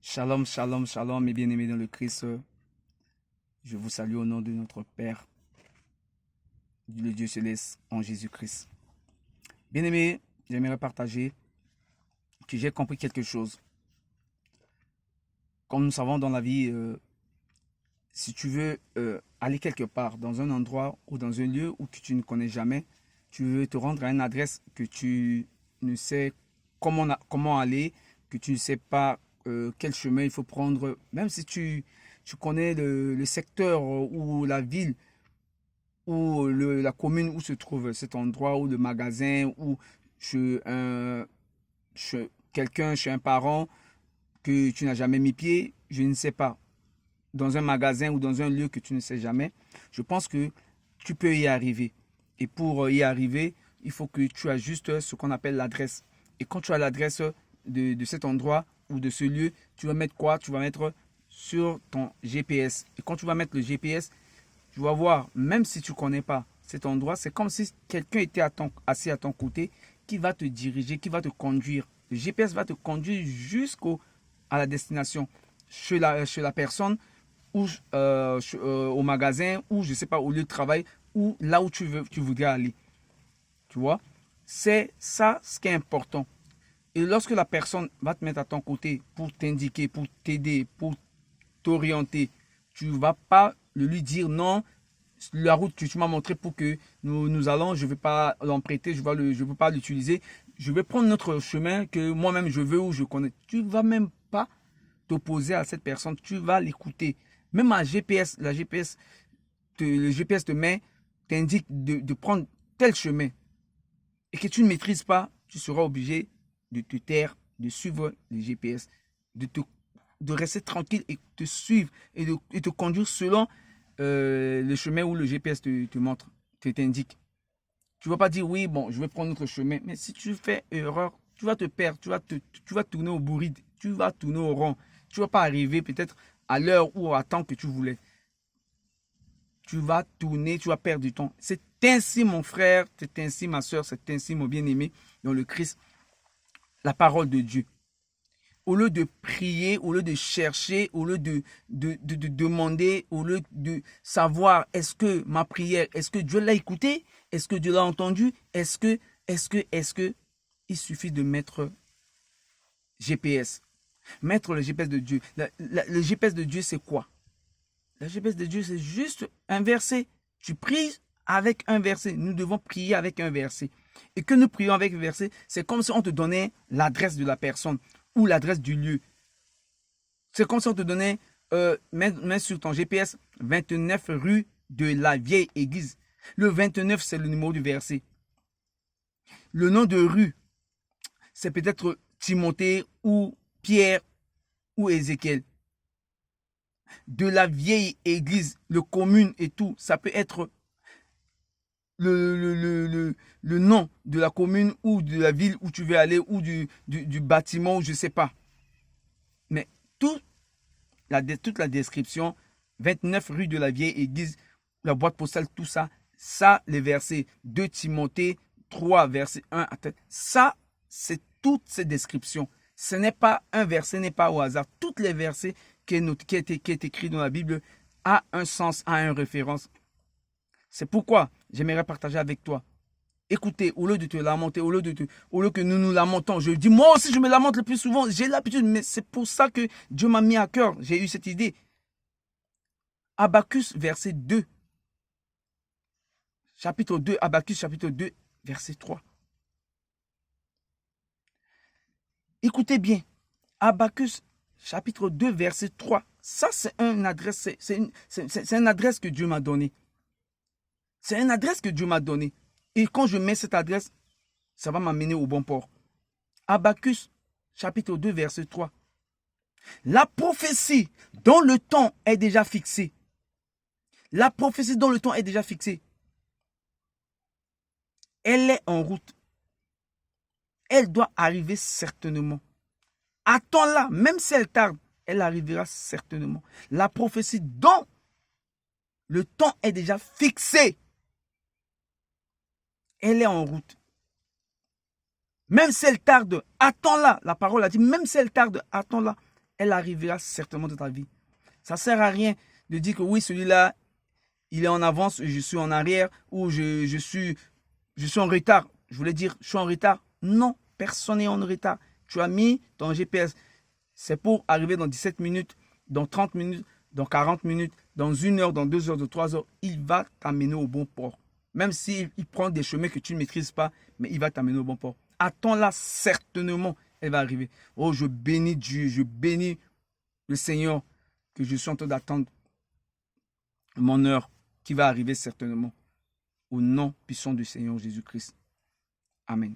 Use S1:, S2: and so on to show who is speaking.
S1: Shalom, shalom, shalom, mes bien-aimés dans le Christ. Je vous salue au nom de notre Père, le Dieu céleste, en Jésus-Christ. Bien-aimés, j'aimerais partager que j'ai compris quelque chose. Comme nous savons dans la vie, si tu veux aller quelque part, dans un endroit ou dans un lieu où tu ne connais jamais, tu veux te rendre à une adresse que tu ne sais comment aller, que tu ne sais pas quel chemin il faut prendre, même si tu connais le secteur ou la ville ou la commune où se trouve cet endroit ou le magasin ou chez, quelqu'un, chez un parent que tu n'as jamais mis pied, je ne sais pas, dans un magasin ou dans un lieu que tu ne sais jamais, je pense que tu peux y arriver. Et pour y arriver, il faut que tu ajustes ce qu'on appelle l'adresse. Et quand tu as l'adresse de cet endroit ou de ce lieu, tu vas mettre quoi? Tu vas mettre sur ton GPS. Et quand tu vas mettre le GPS, tu vas voir, même si tu ne connais pas cet endroit, c'est comme si quelqu'un était assis à ton côté qui va te diriger, qui va te conduire. Le GPS va te conduire à la destination, chez la personne, ou au magasin, ou je ne sais pas, au lieu de travail, ou là où tu voudrais aller. Tu vois? C'est ça ce qui est important. Et lorsque la personne va te mettre à ton côté pour t'indiquer, pour t'aider, pour t'orienter, tu ne vas pas lui dire non, la route que tu m'as montré pour que nous allons, je ne vais pas l'emprunter, je ne veux pas l'utiliser. Je vais prendre notre chemin que moi-même je veux ou je connais. Tu ne vas même pas t'opposer à cette personne, tu vas l'écouter. Même à GPS, le GPS te t'indique de prendre tel chemin et que tu ne maîtrises pas, tu seras obligé de te taire, de suivre le GPS, de rester tranquille et te suivre et de te conduire selon le chemin où le GPS te montre, t'indique. Tu ne vas pas dire oui, bon, je vais prendre notre chemin. Mais si tu fais erreur, tu vas te perdre, tu vas tourner au bourride, tu vas tourner au rond. Tu ne vas pas arriver peut-être à l'heure ou à temps que tu voulais. Tu vas tourner, tu vas perdre du temps. C'est ainsi, mon frère, c'est ainsi, ma soeur, c'est ainsi, mon bien-aimé, dans le Christ, la parole de Dieu. Au lieu de prier, au lieu de chercher, au lieu de demander, au lieu de savoir est-ce que ma prière, est-ce que Dieu l'a écoutée, est-ce que Dieu l'a entendue, est-ce que, il suffit de mettre GPS. Mettre le GPS de Dieu. Le GPS de Dieu, c'est quoi? Le GPS de Dieu, c'est juste un verset. Tu pries avec un verset. Nous devons prier avec un verset. Et que nous prions avec un verset, c'est comme si on te donnait l'adresse de la personne ou l'adresse du lieu. C'est comme si on te donnait, mets sur ton GPS, 29 rue de la vieille église. Le 29, c'est le numéro du verset. Le nom de rue, c'est peut-être Timothée ou Pierre ou Ézéchiel. De la vieille église, le commune et tout, ça peut être le nom de la commune ou de la ville où tu veux aller ou du bâtiment, je ne sais pas. Mais toute la description, 29 rue de la vieille église, la boîte postale, tout ça, les versets 2 Timothée 3, verset 1 à 7, ça, c'est toutes ces descriptions. Ce n'est pas un verset, n'est pas au hasard. Toutes les versets qui est écrit dans la Bible a un sens, a une référence. C'est pourquoi j'aimerais partager avec toi. Écoutez, au lieu de te lamenter, au lieu que nous nous lamentons, je dis moi aussi je me lamente le plus souvent, j'ai l'habitude, mais c'est pour ça que Dieu m'a mis à cœur, j'ai eu cette idée. Habakkuk verset 2, chapitre 2, Habakkuk chapitre 2, verset 3. Écoutez bien, Habakkuk chapitre 2, verset 3. Ça, c'est une adresse, c'est une adresse que Dieu m'a donnée. C'est une adresse que Dieu m'a donnée. Et quand je mets cette adresse, ça va m'amener au bon port. Habakkuk chapitre 2, verset 3. La prophétie dont le temps est déjà fixé. La prophétie dont le temps est déjà fixé. Elle est en route. Elle doit arriver certainement. Attends-la, même si elle tarde, elle arrivera certainement. La prophétie dont le temps est déjà fixé, elle est en route. Même si elle tarde, attends-la. La parole a dit, même si elle tarde, attends-la. elle arrivera certainement dans ta vie. Ça ne sert à rien de dire que oui, celui-là, il est en avance, je suis en arrière, ou je suis en retard. Je voulais dire, je suis en retard. Non, personne n'est en retard. Tu as mis ton GPS. C'est pour arriver dans 17 minutes, dans 30 minutes, dans 40 minutes, dans 1 heure, dans 2 heures, dans 3 heures. Il va t'amener au bon port. Même s'il prend des chemins que tu ne maîtrises pas, mais il va t'amener au bon port. Attends-la certainement, elle va arriver. Oh, je bénis Dieu, je bénis le Seigneur que je suis en train d'attendre mon heure qui va arriver certainement. Au nom puissant du Seigneur Jésus-Christ. Amen.